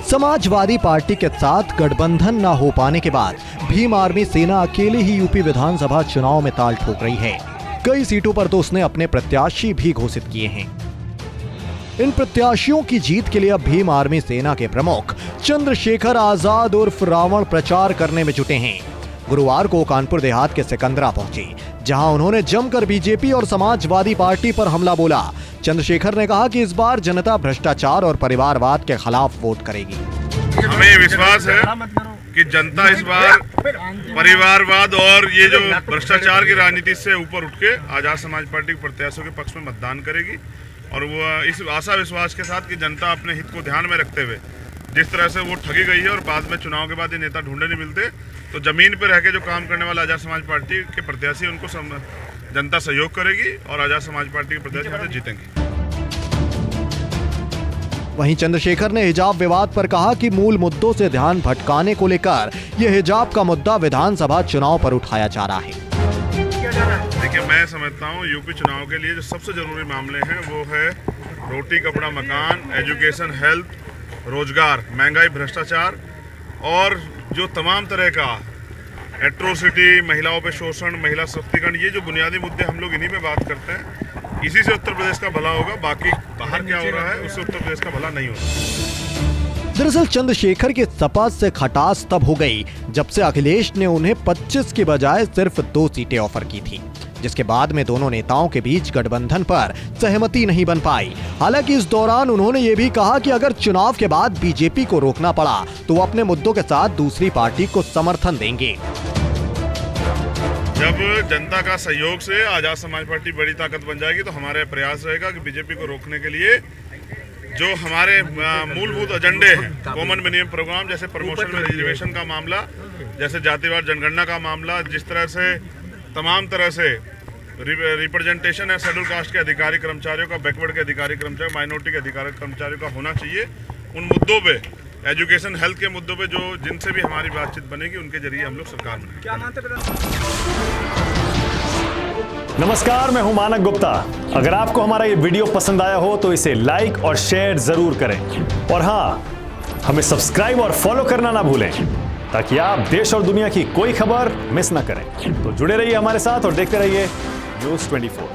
Samajwadi party के साथ गठबंधन न हो पाने के बाद भीम आर्मी सेना अकेले ही यूपी विधानसभा चुनाव में ताल ठोक रही है। कई सीटों पर तो उसने अपने प्रत्याशी भी घोषित किए हैं। इन प्रत्याशियों की जीत के लिए अब भीम आर्मी सेना के प्रमुख चंद्रशेखर आजाद उर्फ रावण प्रचार करने में जुटे हैं। गुरुवार को कानपुर देहात के सिकंदरा पहुंचे, जहां उन्होंने जमकर बीजेपी और समाजवादी पार्टी पर हमला बोला। चंद्रशेखर ने कहा कि इस बार जनता भ्रष्टाचार और परिवारवाद के खिलाफ वोट करेगी। हमें विश्वास है कि जनता इस बार परिवारवाद और ये जो भ्रष्टाचार की राजनीति से ऊपर उठ के आजाद समाज पार्टी के प्रत्याशियों के पक्ष में मतदान करेगी। और वो इस आशा विश्वास के साथ कि जनता अपने हित को ध्यान में रखते हुए जिस तरह से वो ठगी गई है और बाद में चुनाव के बाद ये नेता ढूंढे नहीं मिलते, तो जमीन पर रह के जो काम करने वाला आजाद समाज पार्टी के प्रत्याशी उनको जनता सहयोग करेगी और आजाद समाज पार्टी के प्रत्याशी जीतेंगे। वहीं चंद्रशेखर ने हिजाब विवाद पर कहा कि मूल मुद्दों से ध्यान भटकाने को लेकर यह हिजाब का मुद्दा विधानसभा चुनाव पर उठाया जा रहा है। देखिए, मैं समझता हूँ यूपी चुनाव के लिए जो सबसे जरूरी मामले हैं वो है रोटी कपड़ा मकान, एजुकेशन, हेल्थ, रोजगार, महंगाई, भ्रष्टाचार और जो तमाम तरह का एट्रोसिटी, महिलाओं पे शोषण, महिला सशक्तिकरण, ये जो बुनियादी मुद्दे हम लोग इन्हीं पे बात करते हैं। इसी से उत्तर प्रदेश का भला होगा। बाकी बाहर क्या हो रहा है उससे उत्तर प्रदेश का भला नहीं होगा। दरअसल चंद्रशेखर की सपा से खटास तब हो गई जब से अखिलेश ने उन्हें 25 की बजाय सिर्फ 2 सीटें ऑफर की थी, जिसके बाद में दोनों नेताओं के बीच गठबंधन पर सहमति नहीं बन पाई। हालांकि इस दौरान उन्होंने ये भी कहा कि अगर चुनाव के बाद बीजेपी को रोकना पड़ा तो वो अपने मुद्दों के साथ दूसरी पार्टी को समर्थन देंगे। जब जनता का सहयोग से आजाद समाज पार्टी बड़ी ताकत बन जाएगी तो हमारे प्रयास रहेगा कि बीजेपी को रोकने के लिए जो हमारे मूलभूत एजेंडे हैं, कॉमन मिनिमम प्रोग्राम, जैसे प्रमोशन में रिजर्वेशन का मामला, जैसे जातिवार जनगणना का मामला, जिस तरह से तमाम तरह से रिप्रेजेंटेशन है शेड्यूल कास्ट के अधिकारी कर्मचारियों का, बैकवर्ड के अधिकारी कर्मचारियों, माइनॉरिटी के अधिकारी कर्मचारियों का होना चाहिए। उन मुद्दों पे, एजुकेशन, हेल्थ के मुद्दों पे जो जिनसे भी हमारी बातचीत बनेगी उनके जरिए हम लोग सरकार में। क्या नमस्कार, मैं हूं मानक गुप्ता। अगर आपको हमारा ये वीडियो पसंद आया हो तो इसे लाइक और शेयर जरूर करें, और हाँ, हमें सब्सक्राइब और फॉलो करना ना भूलें ताकि आप देश और दुनिया की कोई खबर मिस ना करें। तो जुड़े रहिए हमारे साथ और देखते रहिए न्यूज़ 24।